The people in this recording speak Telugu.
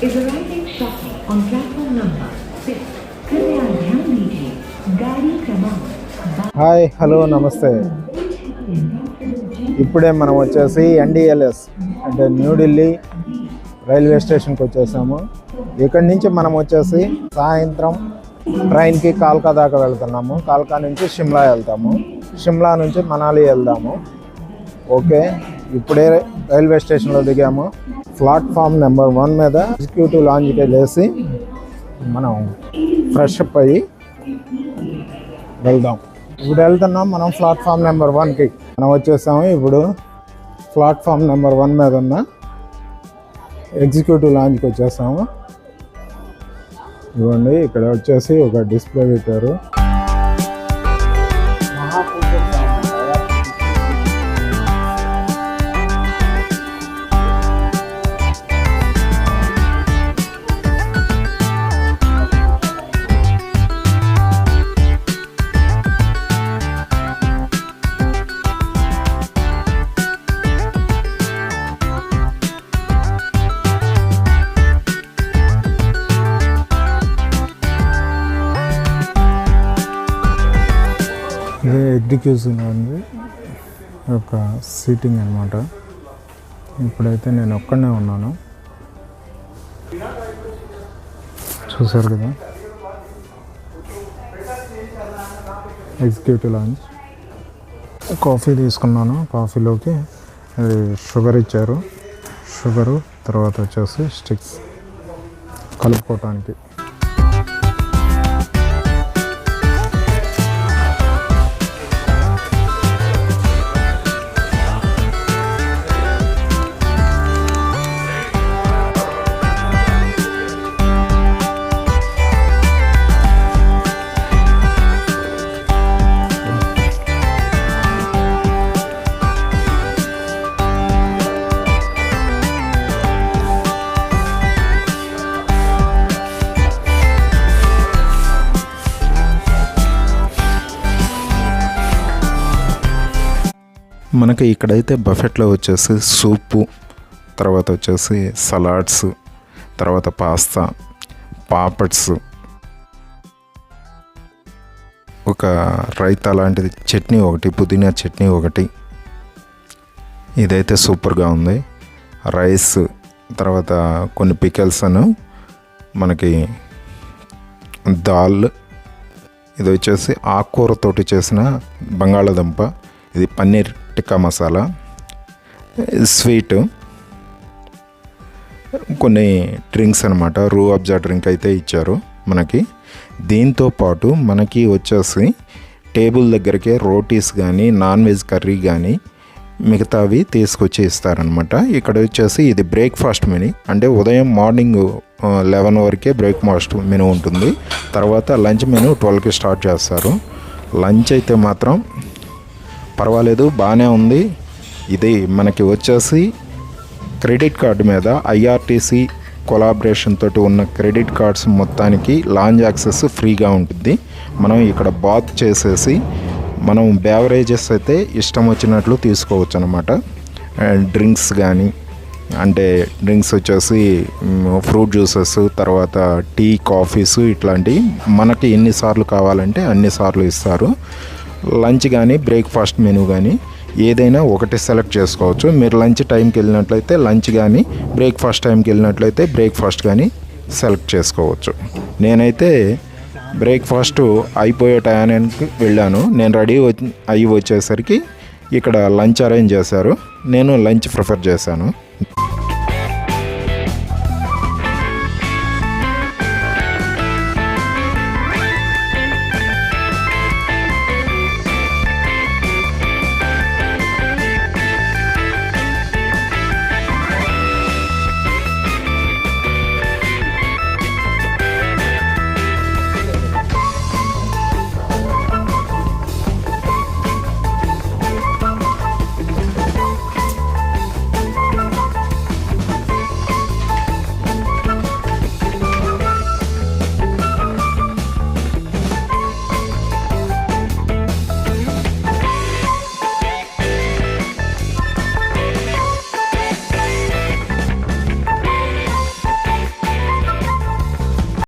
is arriving shortly on platform number 6. कृपया ध्यान दीजिए गाड़ी क्रमांक। హాయ్ హలో నమస్తే. ఇప్పుడే మనం వచ్చేసి NDLS అంటే న్యూఢిల్లీ రైల్వే స్టేషన్కి వచ్చేసాము. ఇక్కడి నుంచి మనం వచ్చేసి సాయంత్రం ట్రైన్కి కాల్కా దాకా వెళ్తున్నాము. కాల్కా నుంచి షిమ్లా వెళ్తాము. షిమ్లా నుంచి మనాలి వెళ్దాము. ఓకే, ఇప్పుడే రైల్వే స్టేషన్లో దిగాము. ప్లాట్ఫామ్ నెంబర్ 1 మీద ఎగ్జిక్యూటివ్ లాంజ్కి వెళ్ళేసి మనం ఫ్రెష్ అప్ అయ్యి వెళ్దాం. ఇప్పుడు వెళ్తున్నాం మనం ప్లాట్ఫామ్ నెంబర్ 1కి. మనం వచ్చేసాము. ఇప్పుడు ప్లాట్ఫామ్ నెంబర్ 1 మీద ఉన్న ఎగ్జిక్యూటివ్ లాంజ్కి వచ్చేసాము. ఇవ్వండి, ఇక్కడ వచ్చేసి ఒక డిస్ప్లే పెట్టారు. ఇదే ఎగ్జిక్యూషన్ ఉంది, ఒక సీటింగ్ అనమాట. ఇప్పుడైతే నేను ఒక్కడనే ఉన్నాను, చూసారు కదా. Executive lounge. కాఫీ తీసుకున్నాను. కాఫీలోకి షుగర్ ఇచ్చారు. షుగరు తర్వాత వచ్చేసి స్టిక్స్ కలుపుకోవటానికి. మనకి ఇక్కడైతే బఫెట్లో వచ్చేసి సూపు, తర్వాత వచ్చేసి సలాడ్స్, తర్వాత పాస్తా, పాపడ్స్, ఒక రైతా లాంటిది చట్నీ ఒకటి, పుదీనా చట్నీ ఒకటి. ఇదైతే సూపర్గా ఉంది. రైస్, తర్వాత కొన్ని పికల్స్ అను, మనకి దాల్, ఇది వచ్చేసి ఆకుకూరతోటి చేసిన బంగాళాదుంప, ఇది పన్నీర్ టిక్కా మసాలా, స్వీట్, కొన్ని డ్రింక్స్ అనమాట. రూ అబ్జా డ్రింక్ అయితే ఇచ్చారు మనకి. దీంతో పాటు మనకి వచ్చేసి టేబుల్ దగ్గరికే రోటీస్ కానీ నాన్ వెజ్ కర్రీ కానీ మిగతావి తీసుకొచ్చి ఇస్తారనమాట. ఇక్కడ వచ్చేసి ఇది బ్రేక్ఫాస్ట్ మెనూ, అంటే ఉదయం మార్నింగ్ 11 వరకే బ్రేక్ఫాస్ట్ మెనూ ఉంటుంది. తర్వాత లంచ్ మెనూ 12కి స్టార్ట్ చేస్తారు. లంచ్ అయితే మాత్రం పర్వాలేదు, బాగానే ఉంది. ఇది మనకి వచ్చేసి క్రెడిట్ కార్డు మీద IRTC కొలాబరేషన్ తోటి ఉన్న క్రెడిట్ కార్డ్స్ మొత్తానికి లాంజ్ యాక్సెస్ ఫ్రీగా ఉంటుంది. మనం ఇక్కడ బాత్ చేసేసి మనం బేవరేజెస్ అయితే ఇష్టం వచ్చినట్లు తీసుకోవచ్చు అనమాట. డ్రింక్స్ కానీ, అంటే డ్రింక్స్ వచ్చేసి ఫ్రూట్ జ్యూసెస్, తర్వాత టీ, కాఫీస్, ఇట్లాంటివి మనకి ఎన్నిసార్లు కావాలంటే అన్నిసార్లు ఇస్తారు. లంచ్ కానీ బ్రేక్ఫాస్ట్ మెనూ కానీ ఏదైనా ఒకటి సెలెక్ట్ చేసుకోవచ్చు. మీరు లంచ్ టైంకి వెళ్ళినట్లయితే లంచ్ కానీ, బ్రేక్ఫాస్ట్ టైంకి వెళ్ళినట్లయితే బ్రేక్ఫాస్ట్ కానీ సెలెక్ట్ చేసుకోవచ్చు. నేనైతే బ్రేక్ఫాస్ట్ అయిపోయే టయానికి వెళ్ళాను. నేను రెడీ అయ్యి వచ్చేసరికి ఇక్కడ లంచ్ అరేంజ్ చేశారు. నేను లంచ్ ప్రిఫర్ చేశాను.